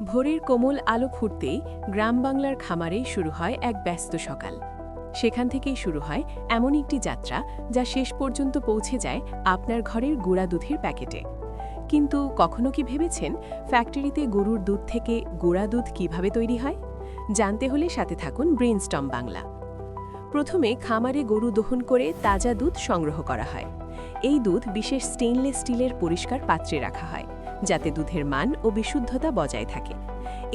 ভোরের কোমল আলো ফুটতেই গ্রাম বাংলার খামারেই শুরু হয় এক ব্যস্ত সকাল। সেখান থেকেই শুরু হয় এমন একটি যাত্রা যা শেষ পর্যন্ত পৌঁছে যায় আপনার ঘরের গুঁড়া দুধের প্যাকেটে। কিন্তু কখনো কি ভেবেছেন ফ্যাক্টরিতে গরুর দুধ থেকে গুঁড়া দুধ কিভাবে তৈরি হয়? জানতে হলে সাথে থাকুন ব্রেইনস্টর্ম বাংলা। প্রথমে খামারে গরু দহন করে তাজা দুধ সংগ্রহ করা হয়। এই দুধ বিশেষ স্টেইনলেস স্টিলের পরিষ্কার পাত্রে রাখা হয়, যাতে দুধের মান ও বিশুদ্ধতা বজায় থাকে।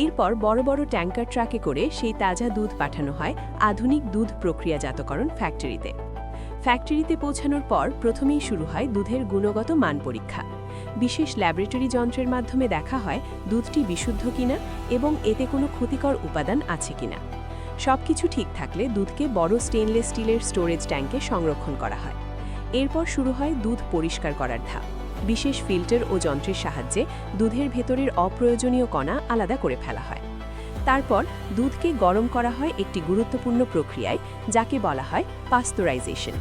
এরপর বড় বড় ট্যাঙ্কার ট্রাকে করে সেই তাজা দুধ পাঠানো হয় আধুনিক দুধ প্রক্রিয়াজাতকরণ ফ্যাক্টরিতে। ফ্যাক্টরিতে পৌঁছানোর পর প্রথমেই শুরু হয় দুধের গুণগত মান পরীক্ষা। বিশেষ ল্যাবরেটরি যন্ত্রের মাধ্যমে দেখা হয় দুধটি বিশুদ্ধ কিনা এবং এতে কোনো ক্ষতিকর উপাদান আছে কিনা। সবকিছু ঠিক থাকলে দুধকে বড় স্টেইনলেস স্টিলের স্টোরেজ ট্যাঙ্কে সংরক্ষণ করা হয়। এরপর শুরু হয় দুধ পরিষ্কার করার ধাপ। বিশেষ ফিল্টার ও যন্ত্রের সাহায্যে দুধের ভেতরের অপ্রয়োজনীয় কণা আলাদা করে ফেলা হয়। তারপর দুধকে গরম করা হয় একটি গুরুত্বপূর্ণ প্রক্রিয়ায়, যাকে বলা হয় পাস্তুরাইজেশন।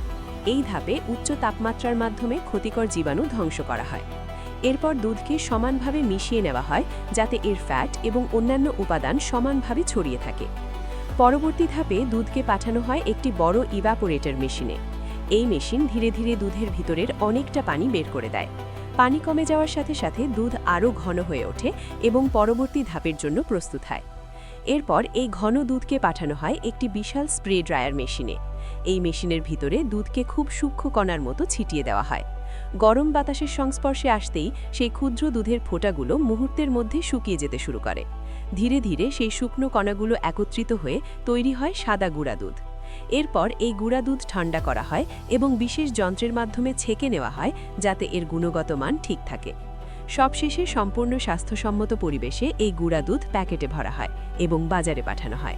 এই ধাপে উচ্চ তাপমাত্রার মাধ্যমে ক্ষতিকর জীবাণু ধ্বংস করা হয়। এরপর দুধকে সমানভাবে মিশিয়ে নেওয়া হয়, যাতে এর ফ্যাট এবং অন্যান্য উপাদান সমানভাবে ছড়িয়ে থাকে। পরবর্তী ধাপে দুধকে পাঠানো হয় একটি বড় ইভাপোরেটর মেশিনে। এই মেশিন ধীরে ধীরে দুধের ভিতরের অনেকটা পানি বের করে দেয়। পানি কমে যাওয়ার সাথে সাথে দুধ আরও ঘন হয়ে ওঠে এবং পরবর্তী ধাপের জন্য প্রস্তুত হয়। এরপর এই ঘন দুধকে পাঠানো হয় একটি বিশাল স্প্রে ড্রায়ার মেশিনে। এই মেশিনের ভিতরে দুধকে খুব সূক্ষ্ম কণার মতো ছিটিয়ে দেওয়া হয়। গরম বাতাসের সংস্পর্শে আসতেই সেই ক্ষুদ্র দুধের ফোঁটাগুলো মুহূর্তের মধ্যে শুকিয়ে যেতে শুরু করে। ধীরে ধীরে সেই শুকনো কণাগুলো একত্রিত হয়ে তৈরি হয় সাদা গুঁড়া দুধ। এরপর এই গুঁড়া দুধ ঠান্ডা করা হয় এবং বিশেষ যন্ত্রের মাধ্যমে ছেঁকে নেওয়া হয়, যাতে এর গুণগত মান ঠিক থাকে। সবশেষে সম্পূর্ণ স্বাস্থ্যসম্মত পরিবেশে এই গুঁড়া দুধ প্যাকেটে ভরা হয় এবং বাজারে পাঠানো হয়।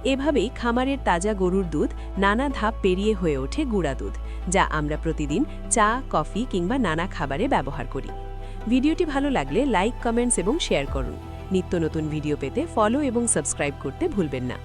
এভাবেই খামারের তাজা গরুর দুধ নানা ধাপ পেরিয়ে হয়ে ওঠে গুঁড়া দুধ, যা আমরা প্রতিদিন চা, কফি কিংবা নানা খাবারে ব্যবহার করি। ভিডিওটি ভালো লাগলে লাইক, কমেন্টস এবং শেয়ার করুন। নিত্য নতুন ভিডিও পেতে ফলো এবং সাবস্ক্রাইব করতে ভুলবেন না।